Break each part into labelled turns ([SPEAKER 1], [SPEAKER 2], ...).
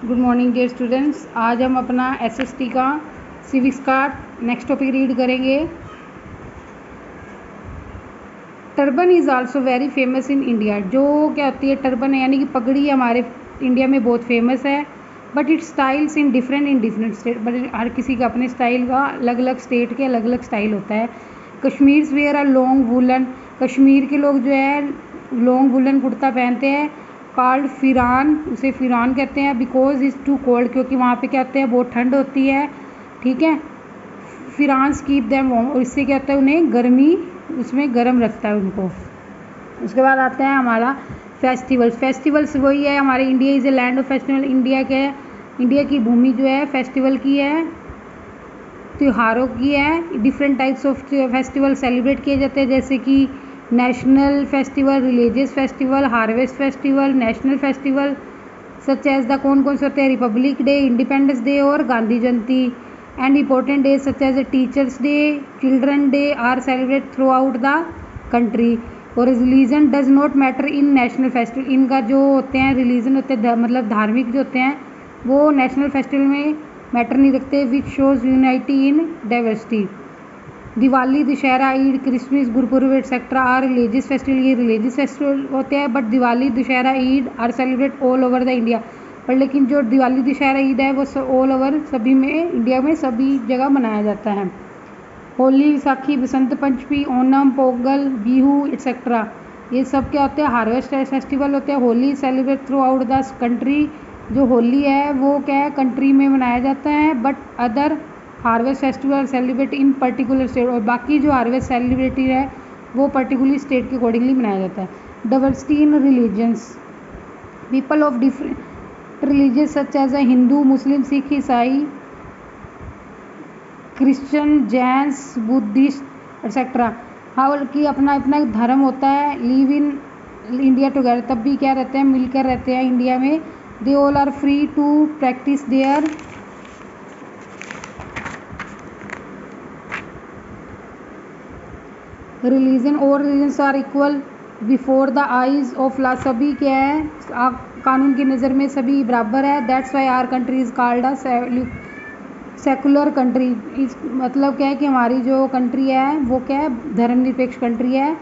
[SPEAKER 1] Good morning dear students. आज हम अपना एसएसटी का सिविक्स का नेक्स्ट टॉपिक रीड करेंगे। Turban is also very famous in India. जो क्या होती है टर्बन है यानी कि पगड़ी हमारे इंडिया में बहुत फेमस है। But it's styles in different state. But हर किसी का अपने स्टाइल का अलग अलग स्टेट के अलग अलग स्टाइल होता है। Kashmir wear are long woollen. Kashmir के लोग जो है लॉन्ग वुलन कुर्ता पहनते हैं। कॉल्ड फिरान, उसे फिरान कहते हैं। बिकॉज इज़ टू कोल्ड, क्योंकि वहाँ पे क्या होता है बहुत ठंड होती है। ठीक है, फिरान कीप देम वार्म, और इससे क्या होता है उन्हें गर्मी उसमें गर्म रखता है उनको। उसके बाद आता है हमारा फेस्टिवल्स। फेस्टिवल्स वही है हमारे India is a land of festival. India की भूमि जो है फेस्टिवल की है, त्योहारों की है। Different types of festival celebrate किए जाते हैं, जैसे कि national festival, religious festival, harvest festival, national festival such as the कौन से होते हैं रिपब्लिक डे, इंडिपेंडेंस डे और Gandhi Jayanti. And important day such as a teachers day, children day are celebrate throughout the country. और religion does not matter in national festival. इनका जो होते हैं रिलीजन होते हैं मतलब धार्मिक जो होते हैं वो नेशनल फेस्टिवल में मैटर नहीं रखते। Which shows unity in diversity. Diwali, Dussehra, Eid, Christmas, Gurpurab etcetera are religious festival. ये रिलीजियस फेस्टिवल होते हैं। But Diwali, Dussehra, Eid are celebrate all over the India. पर लेकिन जो दिवाली, दशहरा, ईद है वो ऑल ओवर सभी में इंडिया में सभी जगह मनाया जाता है। होली, विसाखी, बसंत पंचमी, ओनम, पोंगल, बिहू एक्सेट्रा ये सब क्या होते हैं हार्वेस्ट फेस्टिवल होते हैं। Holi celebrate throughout the country. जो होली है वो क्या है कंट्री में मनाया जाता है। But other harvest festival celebrate in particular state, और बाकी जो हार्वेस्ट सेलिब्रेटी है वो पर्टिकुलर स्टेट के अकॉर्डिंगली मनाया जाता है। Diversity in religions. People of different religious such as a Hindu, Muslim, Sikh, ईसाई, Christian, Jains, Buddhist etcetera how की अपना अपना धर्म होता है। लिव इन इंडिया टुगेदर, तब भी क्या रहते हैं मिलकर रहते हैं इंडिया में। They all are free to practise their religion. और religions are equal before the eyes of law. सभी क्या है कानून की नज़र में सभी बराबर है। That's why our country is called a secular country. इस मतलब क्या है कि हमारी जो कंट्री है वो क्या है धर्मनिरपेक्ष कंट्री है।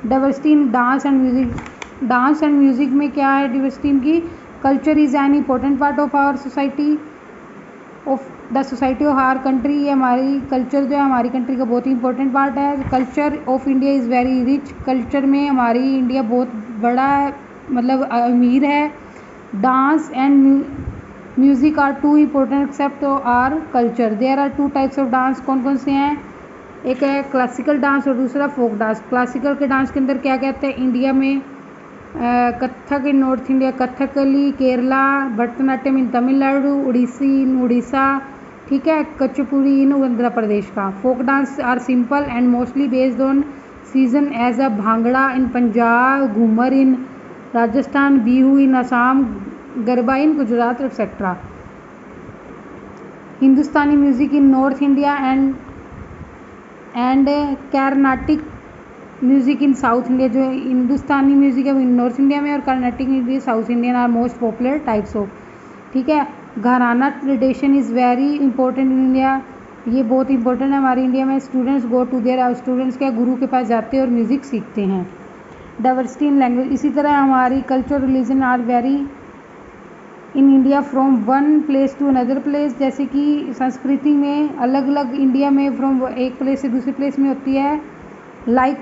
[SPEAKER 1] Diversity in dance and music. Dance and music में क्या है डाइवर्सिटी इनकी। Culture is an important part of our society of the society of our country. ये हमारी कल्चर जो है हमारी कंट्री का बहुत ही इंपॉर्टेंट पार्ट है। Culture of India is very rich. Culture में हमारी इंडिया बहुत बड़ा है मतलब अमीर है। Dance and music are two important except our culture. There are two types of dance. कौन कौन से हैं, एक है क्लासिकल डांस और दूसरा फोक डांस। क्लासिकल के डांस के अंदर क्या कहते हैं इंडिया में Kathak in north India, Kathakali Kerala, Bharatanatyam in Tamil Nadu, Odissi in Orissa, ठीक है, कचपुड़ी इन आंध्र प्रदेश का। Folk dance are simple and mostly based on season as a bhangra in Punjab, Ghoomar in Rajasthan, Bihu in Assam, Garba in Gujarat etcetera. Hindustani music in north India and Carnatic music in south India. जो Hindustani music है वो north India में और Carnatic music south Indian are most popular types of. ठीक है, gharana tradition is very important in India. ये बहुत important है हमारे इंडिया में। Students go to there, students क्या गुरु के पास जाते हैं और म्यूज़िक सीखते हैं। Diversity in language. इसी तरह हमारी culture religion are very in India from one place to another place. जैसे कि संस्कृति में अलग अलग इंडिया में फ्रॉम एक प्लेस से दूसरे प्लेस में होती है। Like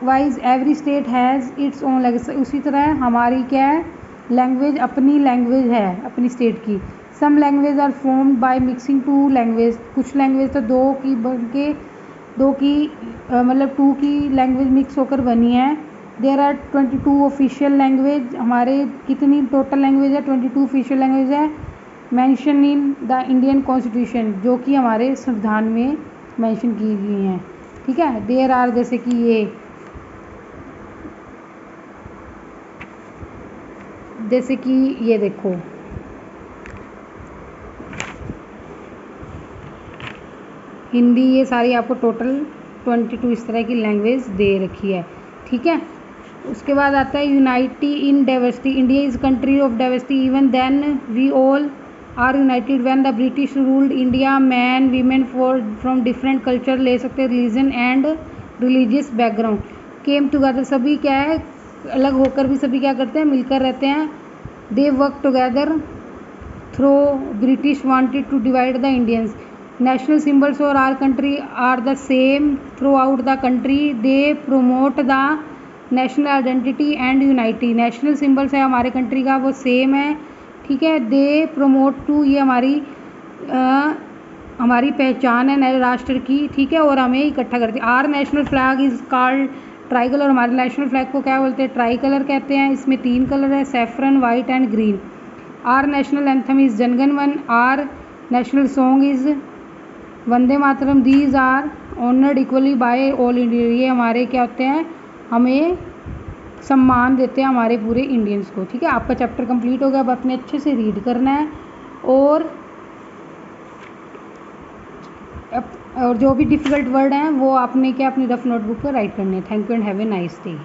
[SPEAKER 1] wise every state has its own language. उसी तरह हमारी क्या है लैंग्वेज अपनी लैंग्वेज है अपनी स्टेट की। Some language are formed by mixing two language. कुछ लैंग्वेज तो दो की मतलब टू की लैंग्वेज मिक्स होकर बनी है। There are 22 official language. हमारे कितनी टोटल लैंग्वेज है 22 ऑफिशियल लैंग्वेज है mention in the Indian constitution, जो कि हमारे संविधान में मेंशन की गई हैं। ठीक है, देयर आर जैसे कि ये देखो हिंदी, ये सारी आपको टोटल 22 इस तरह की लैंग्वेज दे रखी है। ठीक है, उसके बाद आता है unity in diversity. India is country of diversity even then we all are united when the British ruled India. Man women for from different culture ले सकते हैं, religion and religious background. Came together, सभी क्या है, अलग होकर भी सभी क्या करते हैं, मिलकर रहते हैं। They work together through British wanted to divide the Indians. National symbols और are country are the same throughout the country. They promote the national identity and unity. National symbols है हमारे कंट्री का, वो same है, ठीक है। दे promote to, ये हमारी पहचान है नए राष्ट्र की, ठीक है, और हमें इकट्ठा करती है। Our national flag is called tricolour. हमारे नेशनल फ्लैग को क्या बोलते हैं, ट्राई कलर कहते हैं। इसमें 3 कलर है, saffron, white and green. Our national anthem is Jana Gana Mana. Our national song is Vande Mataram. These are honoured equally by all India. ये हमारे क्या होते हैं, हमें सम्मान देते हैं हमारे पूरे इंडियंस को, ठीक है। आपका चैप्टर कंप्लीट हो गया, अब अपने अच्छे से रीड करना है और जो भी डिफ़िकल्ट वर्ड हैं वो आपने क्या अपनी रफ नोटबुक पर राइट करने हैं। Thank you and have a nice day.